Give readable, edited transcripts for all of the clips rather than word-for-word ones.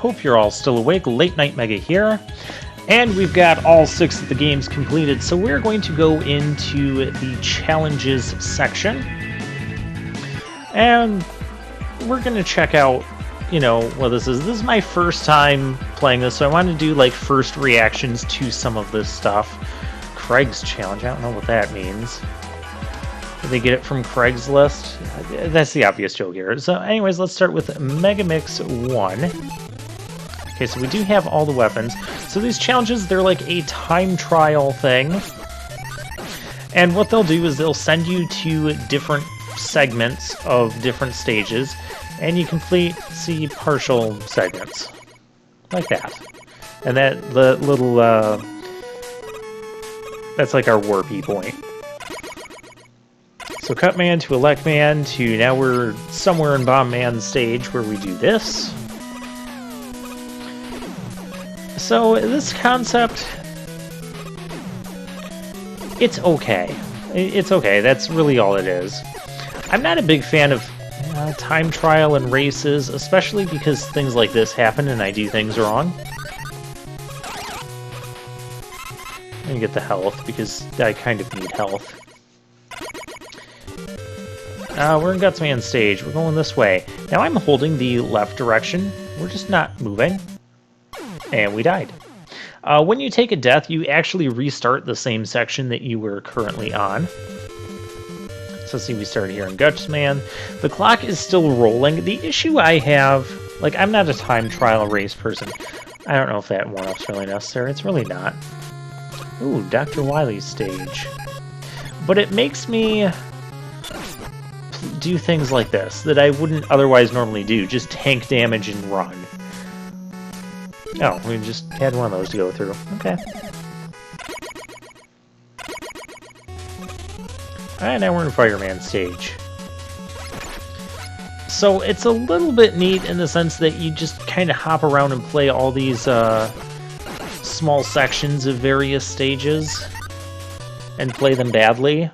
Hope you're all still awake. Late Night Mega here. And we've got all 6 of the games completed, so we're going to go into the challenges section. And we're going to check out, you know, what this is. This is my first time playing this, so I want to do, like, first reactions to some of this stuff. Craig's challenge, I don't know what that means. Did they get it from Craigslist? That's the obvious joke here. So anyways, let's start with Mega Mix 1. Okay, so we do have all the weapons. So these challenges, they're like a time trial thing. And what they'll do is they'll send you to different segments of different stages, and you complete, see, partial segments. Like that. And that little, that's like our warpy point. So Cut Man to Elect Man to now we're somewhere in Bomb Man's stage where we do this. So this concept, it's okay. It's okay, that's really all it is. I'm not a big fan of time trial and races, especially because things like this happen and I do things wrong. Let me get the health, because I kind of need health. We're in Guts Man stage. We're going this way. Now I'm holding the left direction. We're just not moving. And we died. When you take a death, you actually restart the same section that you were currently on. So see, we started here in Guts Man. The clock is still rolling. The issue I have, like, I'm not a time trial race person. I don't know if that one-up's really necessary. It's really not. Ooh, Dr. Wily's stage. But it makes me do things like this that I wouldn't otherwise normally do. Just tank damage and run. Oh, we just had one of those to go through. Okay. Alright, now we're in Fireman stage. So it's a little bit neat in the sense that you just kind of hop around and play all these small sections of various stages and play them badly.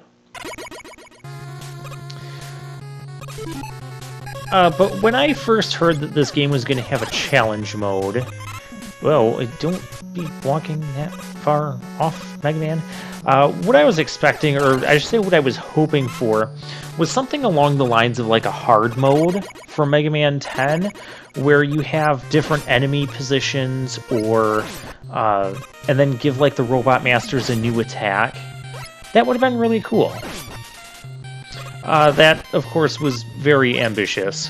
But when I first heard that this game was going to have a challenge mode, well, don't be walking that far off, Mega Man. What I was expecting, or I should say what I was hoping for, was something along the lines of like a hard mode from Mega Man 10, where you have different enemy positions, or and then give like the Robot Masters a new attack. That would have been really cool. That, of course, was very ambitious.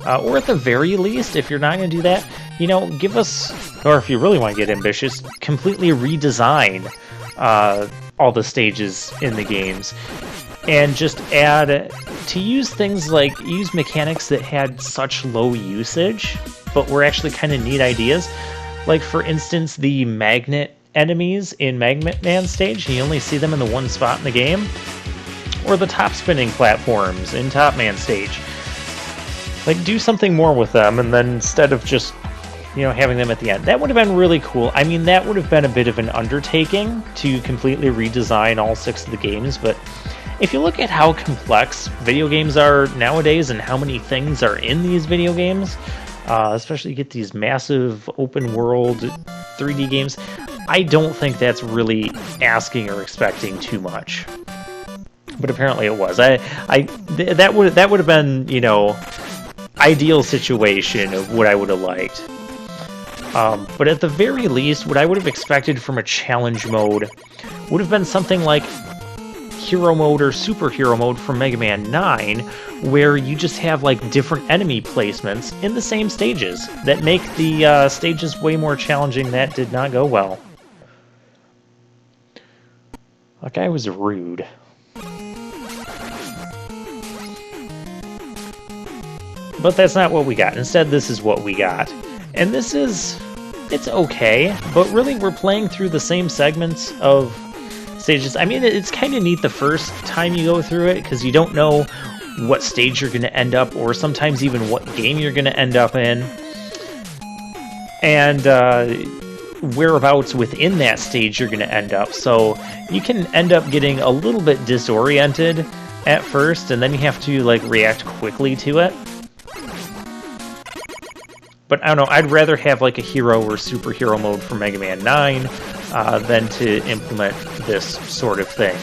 Or at the very least, if you're not going to do that, you know, give us, or if you really want to get ambitious, completely redesign all the stages in the games. And just add, to use things like, use mechanics that had such low usage, but were actually kind of neat ideas. Like, for instance, the magnet enemies in Magnet Man stage, you only see them in the one spot in the game. Or the top spinning platforms in Top Man stage. Like, do something more with them, and then instead of just, you know, having them at the end. That would have been really cool. I mean, that would have been a bit of an undertaking to completely redesign all 6 of the games, but if you look at how complex video games are nowadays and how many things are in these video games, especially you get these massive open world 3D games, I don't think that's really asking or expecting too much. But apparently it was. That would have been, you know, ideal situation of what I would have liked. But at the very least, what I would have expected from a challenge mode would have been something like Hero Mode or Superhero Mode from Mega Man 9, where you just have like different enemy placements in the same stages that make the stages way more challenging. That did not go well. That guy was rude. But that's not what we got. Instead, this is what we got. And this is, it's okay, but really we're playing through the same segments of stages. I mean, it's kind of neat the first time you go through it, because you don't know what stage you're going to end up, or sometimes even what game you're going to end up in. And whereabouts within that stage you're going to end up. So you can end up getting a little bit disoriented at first, and then you have to like react quickly to it. But I don't know, I'd rather have like a hero or superhero mode for Mega Man 9 than to implement this sort of thing.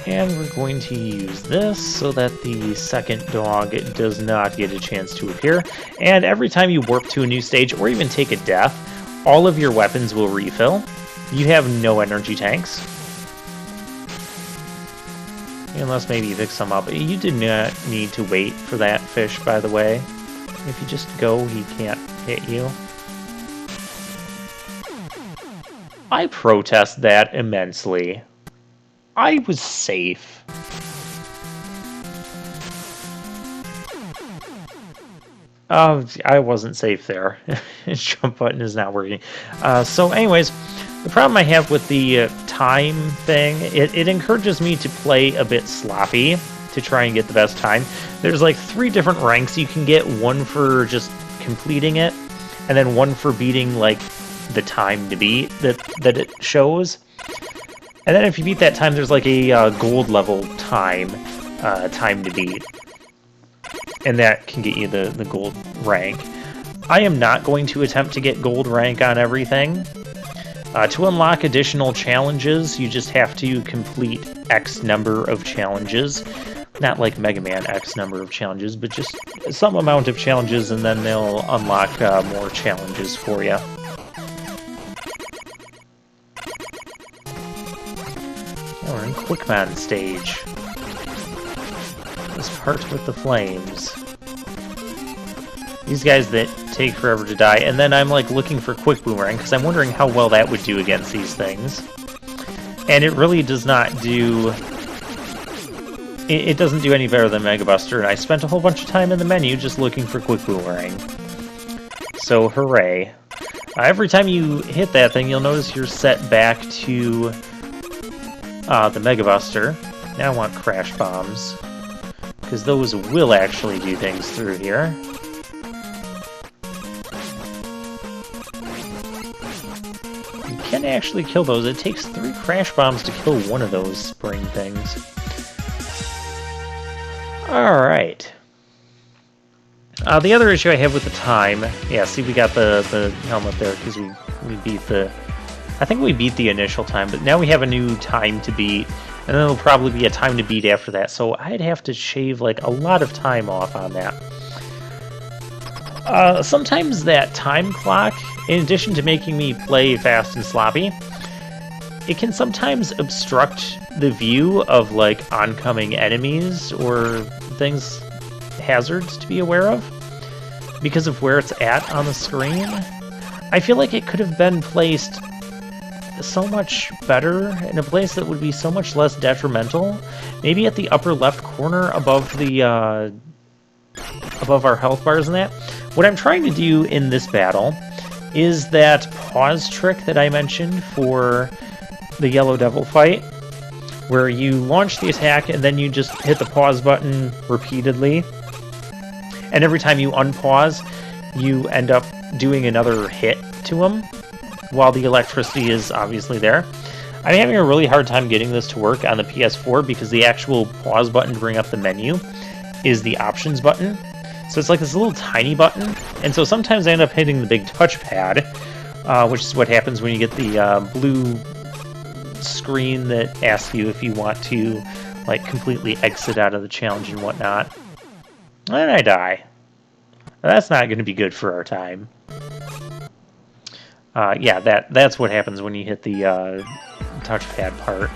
And we're going to use this so that the second dog does not get a chance to appear. And every time you warp to a new stage or even take a death, all of your weapons will refill. You have no energy tanks. Unless maybe you pick some up. You do not need to wait for that fish, by the way. If you just go, he can't hit you. I protest that immensely. I was safe. I wasn't safe there. His jump button is not working. So anyways, the problem I have with the time thing, it encourages me to play a bit sloppy to try and get the best time. There's like 3 different ranks you can get, one for just completing it, and then one for beating like the time to beat that it shows. And then if you beat that time, there's like a gold level time to beat. And that can get you the gold rank. I am not going to attempt to get gold rank on everything. To unlock additional challenges, you just have to complete X number of challenges. Not like Mega Man X number of challenges, but just some amount of challenges, and then they'll unlock more challenges for you. We're in Quickman stage. This part with the flames. These guys that take forever to die, and then I'm like looking for Quick Boomerang, because I'm wondering how well that would do against these things. And it really does not do... It doesn't do any better than Mega Buster, and I spent a whole bunch of time in the menu just looking for Quick Boomerang. So, hooray. Every time you hit that thing, you'll notice you're set back to... the Mega Buster. Now I want Crash Bombs, because those will actually do things through here. You can actually kill those. It takes 3 Crash Bombs to kill one of those spring things. Alright. The other issue I have with the time... Yeah, see, we got the helmet there, because we beat the... I think we beat the initial time, but now we have a new time to beat, and then there'll probably be a time to beat after that, so I'd have to shave like a lot of time off on that. Sometimes that time clock, in addition to making me play fast and sloppy, it can sometimes obstruct the view of like oncoming enemies or things, hazards to be aware of, because of where it's at on the screen. I feel like it could have been placed so much better in a place that would be so much less detrimental. Maybe at the upper left corner above the above our health bars and that. What I'm trying to do in this battle is that pause trick that I mentioned for the Yellow Devil fight, where you launch the attack and then you just hit the pause button repeatedly, and every time you unpause you end up doing another hit to him while the electricity is obviously there. I'm having a really hard time getting this to work on the PS4 because the actual pause button to bring up the menu is the options button. So it's like this little tiny button, and so sometimes I end up hitting the big touchpad, which is what happens when you get the blue screen that asks you if you want to like completely exit out of the challenge and whatnot. And I die. That's not going to be good for our time. Yeah, that's what happens when you hit the touchpad part.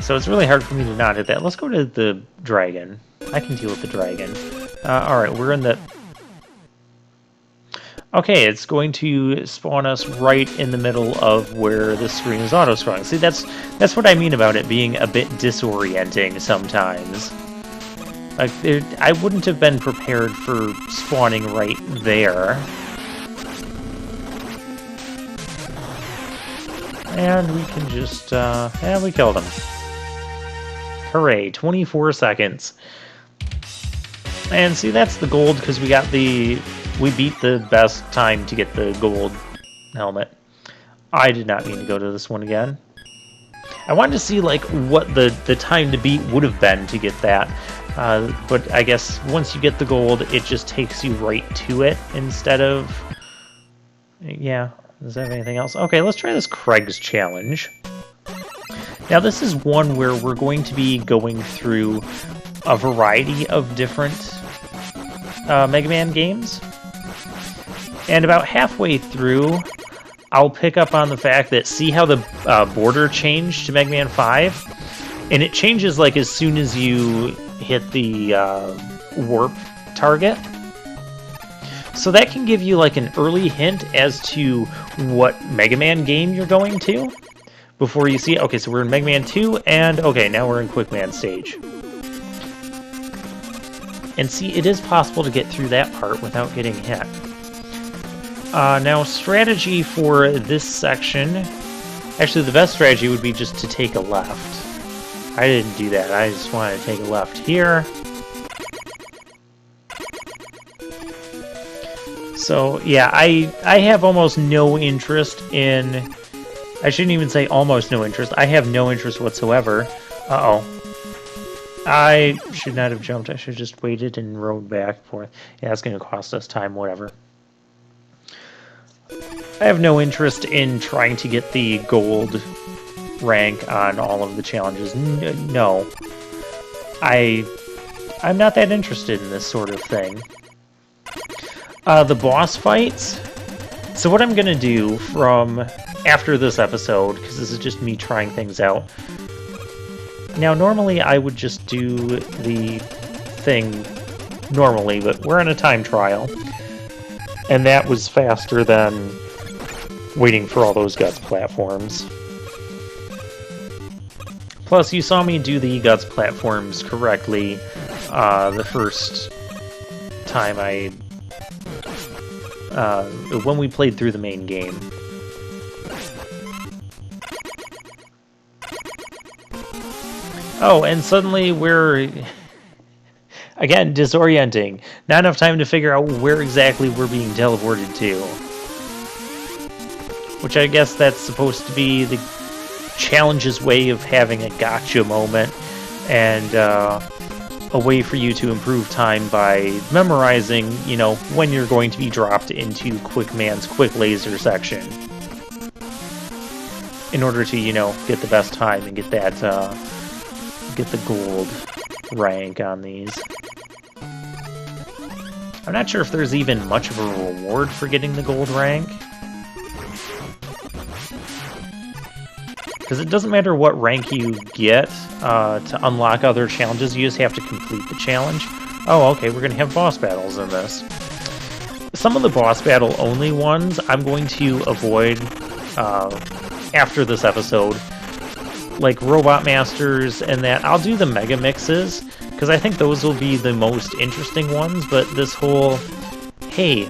So it's really hard for me to not hit that. Let's go to the dragon. I can deal with the dragon. Alright, we're in the... Okay, it's going to spawn us right in the middle of where the screen is auto-scrolling. See, that's what I mean about it being a bit disorienting sometimes. Like, I wouldn't have been prepared for spawning right there. And we can just, yeah, we killed him. Hooray, 24 seconds. And see, that's the gold, because we beat the best time to get the gold helmet. I did not mean to go to this one again. I wanted to see like what the time to beat would have been to get that. But I guess once you get the gold, it just takes you right to it instead of... Yeah, does that have anything else? Okay, let's try this Craig's Challenge. Now this is one where we're going to be going through a variety of different Mega Man games. And about halfway through, I'll pick up on the fact that see how the border changed to Mega Man 5? And it changes like as soon as you hit the warp target. So that can give you like an early hint as to what Mega Man game you're going to before you see it. Okay, so we're in Mega Man 2, and okay, now we're in Quick Man stage. And see, it is possible to get through that part without getting hit. Now, strategy for this section... Actually, the best strategy would be just to take a left. I didn't do that. I just wanted to take a left here. So, yeah, I have almost no interest in... I shouldn't even say almost no interest. I have no interest whatsoever. Uh-oh. I should not have jumped. I should have just waited and rode back and forth. Yeah, it's going to cost us time, whatever. I have no interest in trying to get the gold rank on all of the challenges. No. I'm not that interested in this sort of thing. The boss fights. So what I'm going to do from after this episode, because this is just me trying things out. Now, normally I would just do the thing normally, but we're in a time trial. And that was faster than waiting for all those Guts platforms. Plus, you saw me do the Guts platforms correctly the first time when we played through the main game. Oh, and suddenly we're... Again, disorienting. Not enough time to figure out where exactly we're being teleported to. Which I guess that's supposed to be the challenge's way of having a gotcha moment, and a way for you to improve time by memorizing, you know, when you're going to be dropped into Quick Man's Quick Laser section. In order to, you know, get the best time and get that, get the gold rank on these. I'm not sure if there's even much of a reward for getting the gold rank. Because it doesn't matter what rank you get to unlock other challenges, you just have to complete the challenge. Oh, okay, we're going to have boss battles in this. Some of the boss battle only ones I'm going to avoid after this episode. Like Robot Masters and that. I'll do the Mega Mixes, because I think those will be the most interesting ones, but this whole, hey,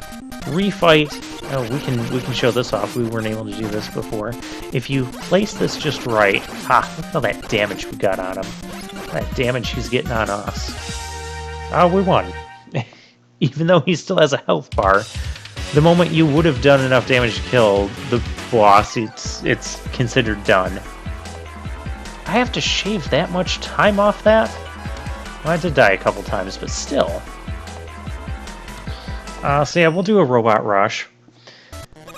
refight, oh, we can show this off, we weren't able to do this before. If you place this just right, ha, look at all that damage we got on him. That damage he's getting on us. Oh, we won. Even though he still has a health bar, the moment you would have done enough damage to kill the boss, it's considered done. I have to shave that much time off that? Well, I did die a couple times, but still. So yeah, we'll do a Robot Rush.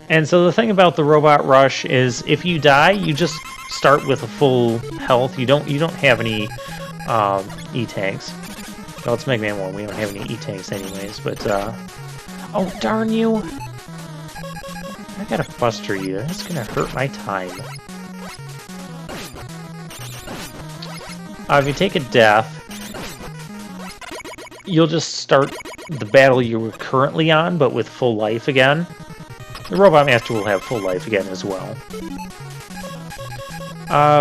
And so the thing about the Robot Rush is if you die, you just start with a full health. You don't have any E-tanks. Well, it's Mega Man 1. We don't have any E-tanks anyways, but oh, darn you! I gotta buster you. That's gonna hurt my time. If you take a death, you'll just start the battle you were currently on, but with full life again. The Robot Master will have full life again as well.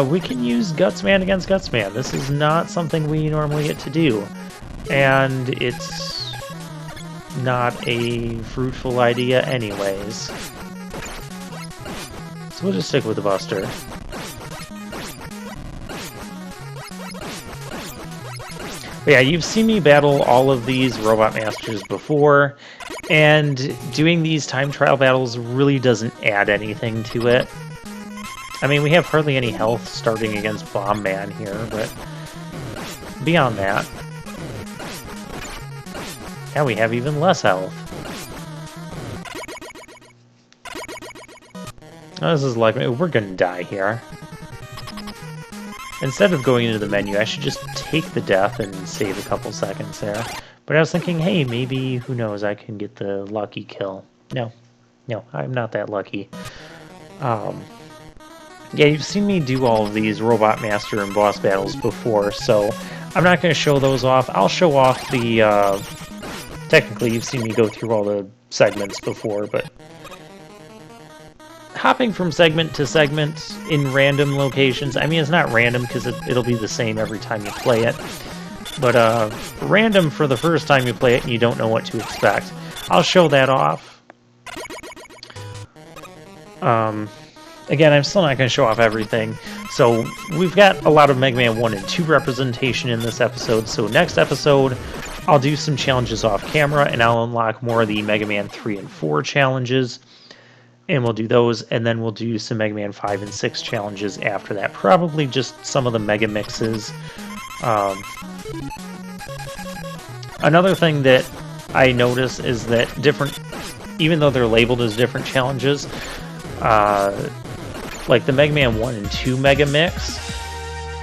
We can use Gutsman against Gutsman. This is not something we normally get to do. And it's not a fruitful idea anyways. So we'll just stick with the Buster. But yeah, you've seen me battle all of these Robot Masters before, and doing these time trial battles really doesn't add anything to it. I mean, we have hardly any health starting against Bomb Man here, but beyond that, yeah, we have even less health. Oh, this is like, we're gonna die here. Instead of going into the menu, I should just take the death and save a couple seconds there. But I was thinking, hey, maybe, who knows, I can get the lucky kill. No, I'm not that lucky. Yeah, you've seen me do all of these Robot Master and boss battles before, so I'm not going to show those off. I'll show off the, technically you've seen me go through all the segments before, but hopping from segment to segment in random locations, I mean, it's not random because it'll be the same every time you play it, but random for the first time you play it and you don't know what to expect. I'll show that off. Again, I'm still not going to show off everything, so we've got a lot of Mega Man 1 and 2 representation in this episode, so next episode I'll do some challenges off camera, and I'll unlock more of the Mega Man 3 and 4 challenges, and we'll do those, and then we'll do some Mega Man 5 and 6 challenges after that, probably just some of the Mega Mixes. Another thing that I notice is that even though they're labeled as different challenges, like the Mega Man 1 and 2 Mega Mix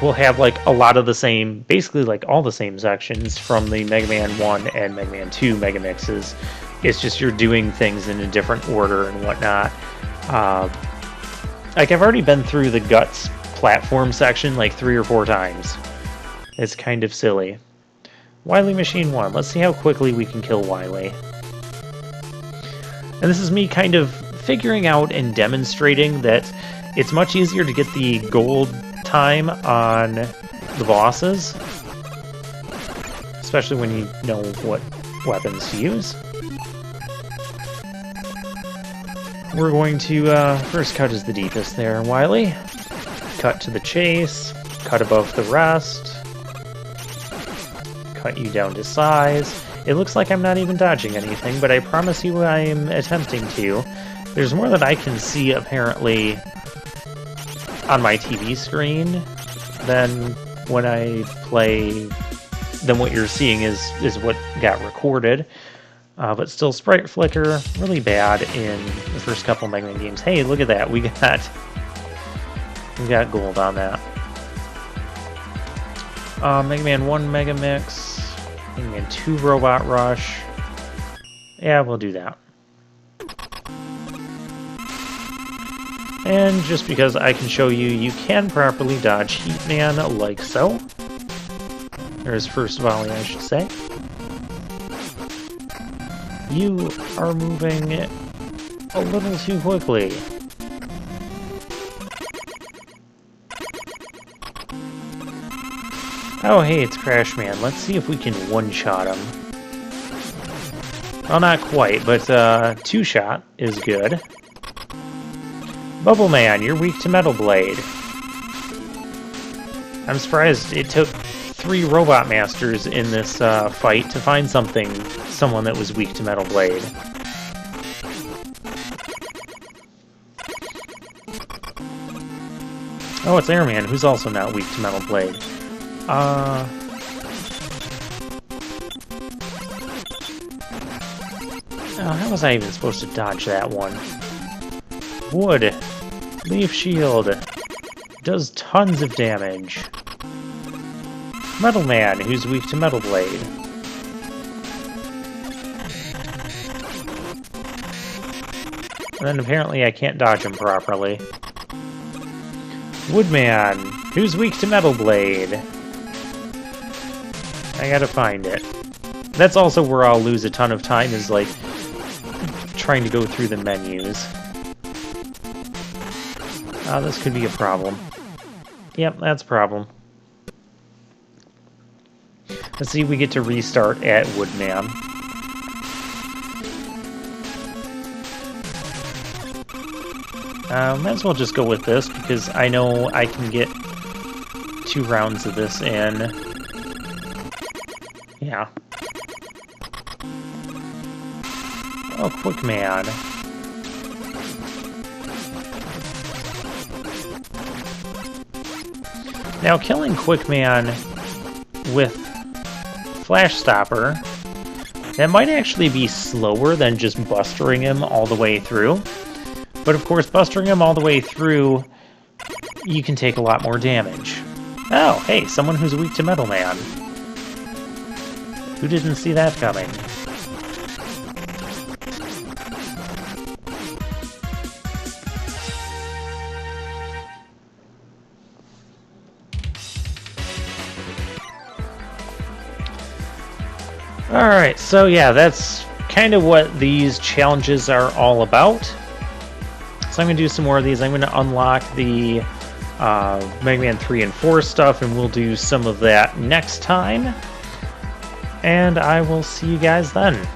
will have like a lot of the same, basically like all the same sections from the Mega Man 1 and Mega Man 2 Mega Mixes. It's just you're doing things in a different order and whatnot. Like I've already been through the Guts platform section like 3 or 4 times. It's kind of silly. Wily Machine 1. Let's see how quickly we can kill Wily. And this is me kind of figuring out and demonstrating that it's much easier to get the gold time on the bosses, especially when you know what weapons to use. We're going to first cut is the deepest there, Wily. Cut to the chase, cut above the rest, cut you down to size. It looks like I'm not even dodging anything, but I promise you I am attempting to. There's more that I can see, apparently, on my TV screen than when I play, than what you're seeing is what got recorded. But still, sprite flicker, really bad in the first couple Mega Man games. Hey, look at that, we got gold on that. Mega Man 1 Mega Mix, Mega Man 2 Robot Rush. Yeah, we'll do that. And just because I can show you, you can properly dodge Heat Man like so. There's first volley, I should say. You are moving a little too quickly. Oh hey, it's Crash Man. Let's see if we can one-shot him. Well, not quite, but two-shot is good. Bubble Man, you're weak to Metal Blade. I'm surprised it took 3 Robot Masters in this fight to find someone that was weak to Metal Blade. Oh, it's Airman, who's also not weak to Metal Blade. How was I even supposed to dodge that one? Wood. Leaf Shield. Does tons of damage. Metal Man, who's weak to Metal Blade. And then apparently I can't dodge him properly. Woodman, who's weak to Metal Blade. I gotta find it. That's also where I'll lose a ton of time, is like trying to go through the menus. This could be a problem. Yep, that's a problem. Let's see if we get to restart at Woodman. Might as well just go with this, because I know I can get 2 rounds of this in. Yeah. Oh, Quick Man. Now, killing Quickman with Flash Stopper, that might actually be slower than just bustering him all the way through. But of course, bustering him all the way through, you can take a lot more damage. Oh, hey, someone who's weak to Metal Man. Who didn't see that coming? Alright, so yeah, that's kind of what these challenges are all about. So I'm going to do some more of these. I'm going to unlock the Mega Man 3 and 4 stuff, and we'll do some of that next time. And I will see you guys then.